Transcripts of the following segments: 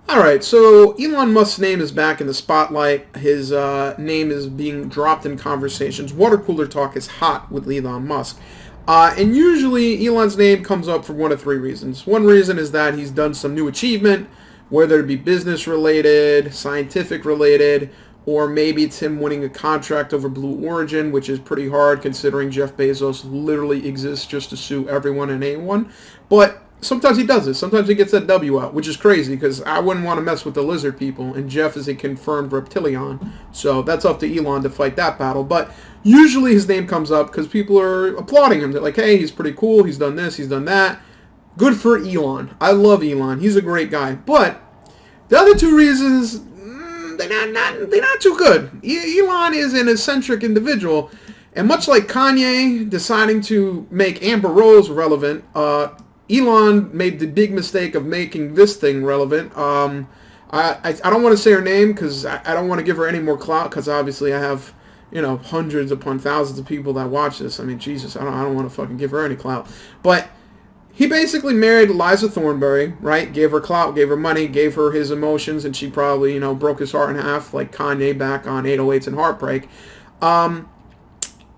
All right, so Elon Musk's name is back in the spotlight. His name is being dropped in conversations. Water cooler talk is hot with Elon Musk. And usually Elon's name comes up for one of three reasons. One reason is that he's done some new achievement, whether it be business related, scientific related, or maybe it's him winning a contract over Blue Origin, which is pretty hard considering Jeff Bezos literally exists just to sue everyone and anyone. But sometimes he does it. Sometimes he gets that W out, which is crazy because I wouldn't want to mess with the lizard people, and Jeff is a confirmed reptilian. So that's up to Elon to fight that battle. But usually his name comes up because people are applauding him. They're like, hey, he's pretty cool. He's done this. He's done that. Good for Elon. I love Elon. He's a great guy. But the other two reasons, they're not too good. Elon is an eccentric individual. And much like Kanye deciding to make Amber Rose relevant, Elon made the big mistake of making this thing relevant. I don't want to say her name because I don't want to give her any more clout because obviously I have, hundreds upon thousands of people that watch this. I mean, Jesus, I don't want to fucking give her any clout. But he basically married Liza Thornberry, right? Gave her clout, gave her money, gave her his emotions, and she probably, broke his heart in half like Kanye back on 808s and Heartbreak.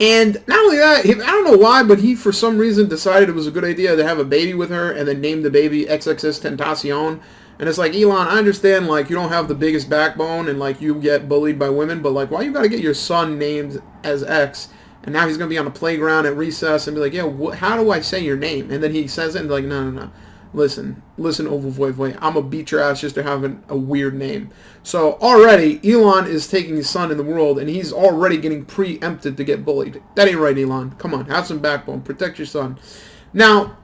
And not only that, I don't know why, but he for some reason decided it was a good idea to have a baby with her and then name the baby XXS Tentacion. And it's like, Elon, I understand, like, you don't have the biggest backbone and, like, you get bullied by women, but, like, why you gotta get your son named as X? And now he's gonna be on the playground at recess and be like, yeah, how do I say your name? And then he says it and like, no. Listen, Overvoy, I'm gonna beat your ass just for having a weird name. So already, Elon is taking his son in the world, and he's already getting preempted to get bullied. That ain't right, Elon. Come on, have some backbone. Protect your son. Now,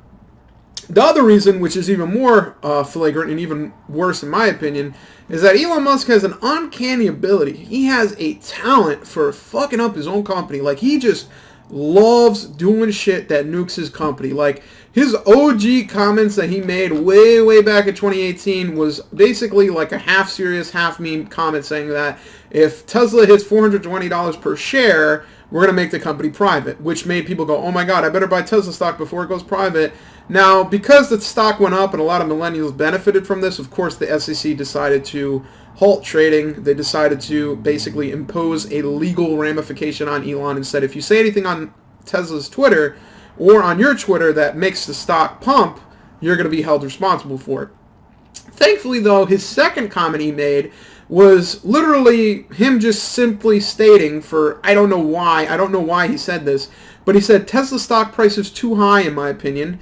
the other reason, which is even more flagrant and even worse in my opinion, is that Elon Musk has an uncanny ability. He has a talent for fucking up his own company. Like, he just loves doing shit that nukes his company. Like, his OG comments that he made way back in 2018 was basically like a half serious, half meme comment saying that if Tesla hits $420 per share, we're going to make the company private, which made people go, oh my god, I better buy Tesla stock before it goes private. Now, because the stock went up and a lot of millennials benefited from this, of course the SEC decided to halt trading. They decided to basically impose a legal ramification on Elon and said, if you say anything on Tesla's Twitter or on your Twitter that makes the stock pump, you're going to be held responsible for it. Thankfully, though, his second comment he made was literally him just simply stating for, I don't know why he said this, but he said, Tesla stock price is too high in my opinion.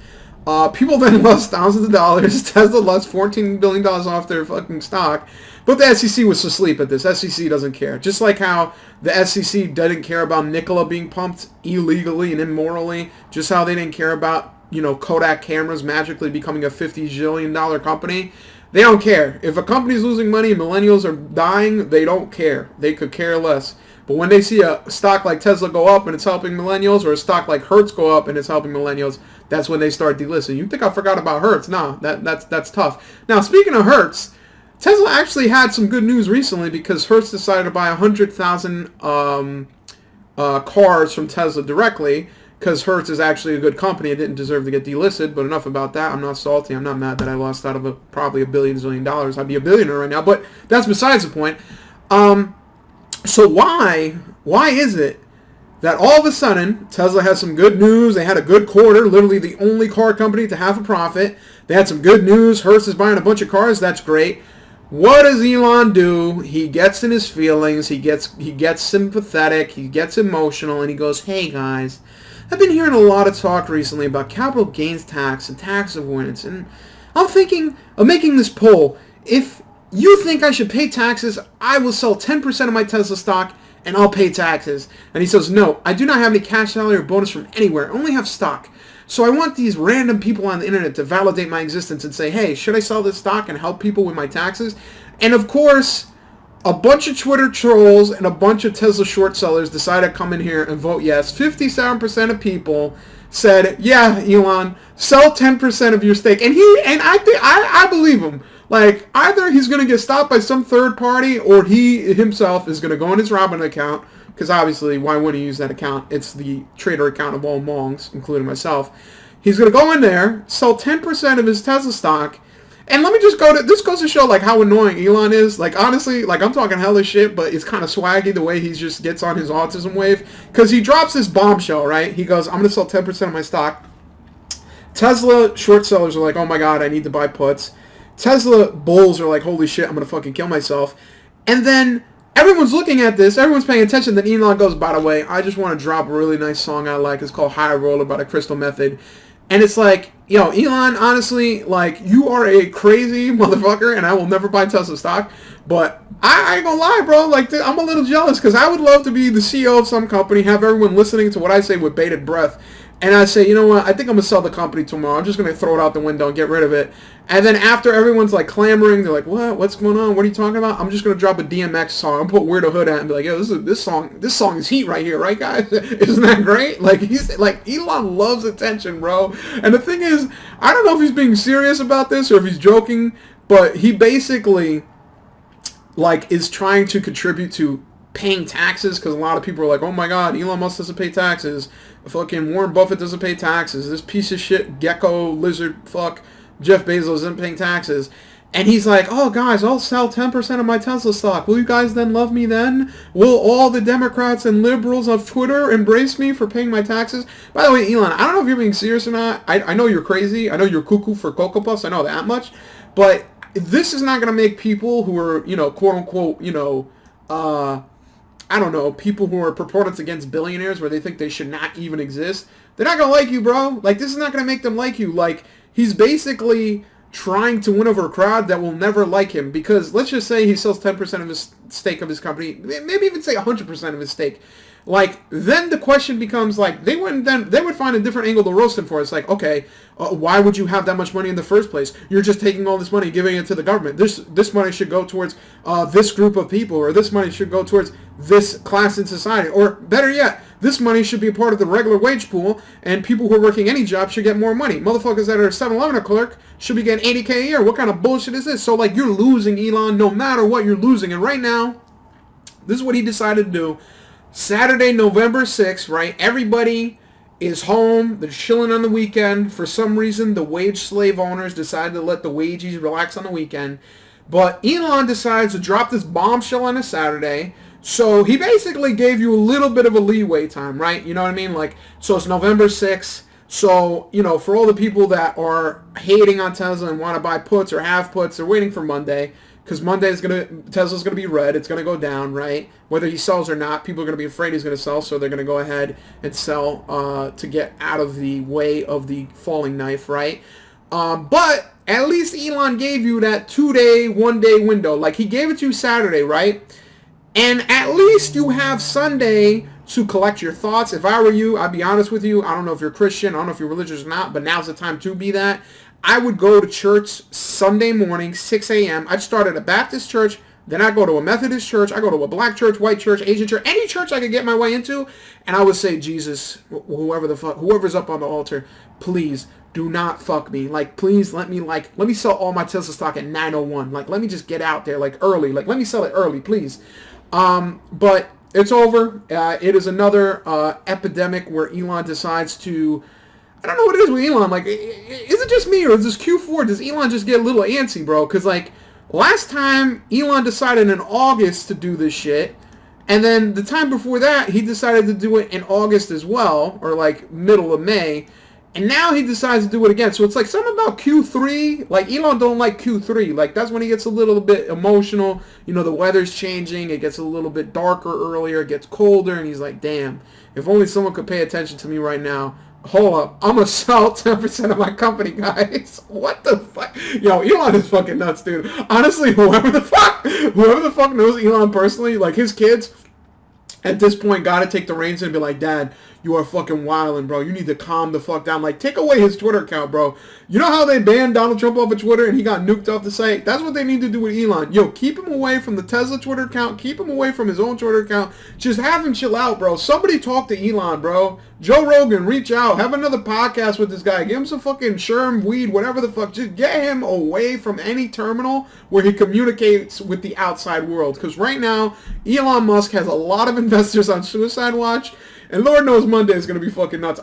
People then lost thousands of dollars. Tesla lost $14 billion off their fucking stock. But the SEC was asleep at this. SEC doesn't care. Just like how the SEC didn't care about Nikola being pumped illegally and immorally. Just how they didn't care about, Kodak cameras magically becoming a $50 zillion company. They don't care. If a company's losing money and millennials are dying, they don't care. They could care less. But when they see a stock like Tesla go up and it's helping millennials, or a stock like Hertz go up and it's helping millennials, that's when they start delisting. You think I forgot about Hertz? No, that's tough. Now, speaking of Hertz, Tesla actually had some good news recently because Hertz decided to buy 100,000 cars from Tesla directly because Hertz is actually a good company. It didn't deserve to get delisted, but enough about that. I'm not salty. I'm not mad that I lost out of probably $1 billion. I'd be a billionaire right now, but that's besides the point. So why is it that all of a sudden Tesla has some good news? They had a good quarter, literally the only car company to have a profit. They had some good news. Hertz is buying a bunch of cars. That's great. What does Elon do? He gets in his feelings. He gets sympathetic. He gets emotional, and he goes, "Hey guys, I've been hearing a lot of talk recently about capital gains tax and tax avoidance, and I'm thinking of making this poll. If you think I should pay taxes, I will sell 10% of my Tesla stock and I'll pay taxes." And he says, "No, I do not have any cash salary or bonus from anywhere. I only have stock. So I want these random people on the internet to validate my existence and say, hey, should I sell this stock and help people with my taxes?" And of course, a bunch of Twitter trolls and a bunch of Tesla short sellers decided to come in here and vote yes. 57% of people said, yeah, Elon, sell 10% of your stake. And I believe him. Like, either he's going to get stopped by some third party or he himself is going to go in his Robinhood account, because obviously, why wouldn't he use that account? It's the trader account of all mongs, including myself. He's going to go in there, sell 10% of his Tesla stock, And let me just this goes to show, like, how annoying Elon is. Like, honestly, like, I'm talking hella shit, but it's kind of swaggy the way he just gets on his autism wave. Because he drops this bombshell, right? He goes, I'm going to sell 10% of my stock. Tesla short sellers are like, oh my god, I need to buy puts. Tesla bulls are like, holy shit, I'm going to fucking kill myself. And then everyone's looking at this, everyone's paying attention. Then Elon goes, by the way, I just want to drop a really nice song I like. It's called High Roller by the Crystal Method. And it's like, yo, Elon, honestly, like, you are a crazy motherfucker, and I will never buy Tesla stock. But I ain't gonna lie, bro. Like, I'm a little jealous, because I would love to be the CEO of some company, have everyone listening to what I say with bated breath. And I say, you know what, I think I'm going to sell the company tomorrow. I'm just going to throw it out the window and get rid of it. And then after everyone's like clamoring, they're like, what? What's going on? What are you talking about? I'm just going to drop a DMX song. I'll put Weirdo Hood at it and be like, yo, this song is heat right here, right, guys? Isn't that great? Like, he's like, Elon loves attention, bro. And the thing is, I don't know if he's being serious about this or if he's joking, but he basically, like, is trying to contribute to paying taxes, because a lot of people are like, oh my god, Elon Musk doesn't pay taxes. Fucking Warren Buffett doesn't pay taxes. This piece of shit gecko lizard fuck Jeff Bezos isn't paying taxes. And he's like, oh guys, I'll sell 10% of my Tesla stock. Will you guys then love me then? Will all the Democrats and liberals of Twitter embrace me for paying my taxes? By the way, Elon, I don't know if you're being serious or not. I know you're crazy. I know you're cuckoo for Cocoa Puffs. I know that much. But this is not going to make people who are, you know, quote unquote, you know, I don't know, people who are proponents against billionaires where they think they should not even exist. They're not going to like you, bro. Like, this is not going to make them like you. Like, he's basically trying to win over a crowd that will never like him, because let's just say he sells 10% of his stake of his company, maybe even say 100% of his stake. Like, then the question becomes, like, they would find a different angle to roast him for. It's like, okay, why would you have that much money in the first place? You're just taking all this money, giving it to the government. This money should go towards this group of people, or this money should go towards this class in society, or better yet, this money should be a part of the regular wage pool, and people who are working any job should get more money. Motherfuckers that are a 7-Eleven clerk should be getting $80K a year. What kind of bullshit is this? So, like, you're losing, Elon. No matter what, you're losing. And right now, this is what he decided to do. Saturday, November 6th, right? Everybody is home. They're chilling on the weekend. For some reason, the wage slave owners decided to let the wages relax on the weekend. But Elon decides to drop this bombshell on a Saturday. So he basically gave you a little bit of a leeway time, right? You know what I mean? Like, so it's November 6th. So, you know, for all the people that are hating on Tesla and want to buy puts or have puts, they're waiting for Monday. Because Tesla's gonna be red. It's gonna go down, right? Whether he sells or not, people are gonna be afraid he's gonna sell, so they're gonna go ahead and sell to get out of the way of the falling knife, right? But at least Elon gave you that 2-day, 1-day window. Like, he gave it to you Saturday, right? And at least you have Sunday to collect your thoughts. If I were you, I'd be honest with you. I don't know if you're Christian. I don't know if you're religious or not, but now's the time to be that. I would go to church Sunday morning, 6 a.m. I'd start at a Baptist church, then I'd go to a Methodist church, I go to a black church, white church, Asian church, any church I could get my way into, and I would say, Jesus, whoever's up on the altar, please do not fuck me. Like, please let me sell all my Tesla stock at 9:01. Like, let me just get out there, like, early. Like, let me sell it early, please. But it's over. It is another epidemic where Elon decides to... I don't know what it is with Elon. Like, is it just me, or is this Q4? Does Elon just get a little antsy, bro? Because, like, last time Elon decided in August to do this shit, and then the time before that, he decided to do it in August as well, or, like, middle of May, and now he decides to do it again. So it's like something about Q3. Like, Elon don't like Q3. Like, that's when he gets a little bit emotional. You know, the weather's changing. It gets a little bit darker earlier. It gets colder, and he's like, damn, if only someone could pay attention to me right now. Hold up, I'm gonna sell 10% of my company, guys. What the fuck? Yo, Elon is fucking nuts, dude. Honestly, whoever the fuck knows Elon personally, like, his kids, at this point, gotta take the reins and be like, Dad, you are fucking wildin', bro. You need to calm the fuck down. Like, take away his Twitter account, bro. You know how they banned Donald Trump off of Twitter and he got nuked off the site? That's what they need to do with Elon. Yo, keep him away from the Tesla Twitter account. Keep him away from his own Twitter account. Just have him chill out, bro. Somebody talk to Elon, bro. Joe Rogan, reach out. Have another podcast with this guy. Give him some fucking sherm, weed, whatever the fuck. Just get him away from any terminal where he communicates with the outside world. Because right now, Elon Musk has a lot of investors on Suicide Watch. And Lord knows Monday is going to be fucking nuts.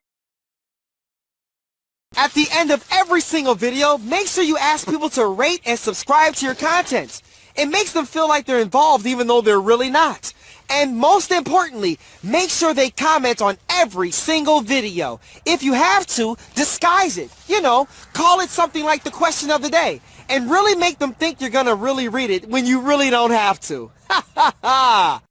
At the end of every single video, make sure you ask people to rate and subscribe to your content. It makes them feel like they're involved even though they're really not. And most importantly, make sure they comment on every single video. If you have to, disguise it. You know, call it something like the question of the day. And really make them think you're gonna really read it when you really don't have to. Ha ha ha!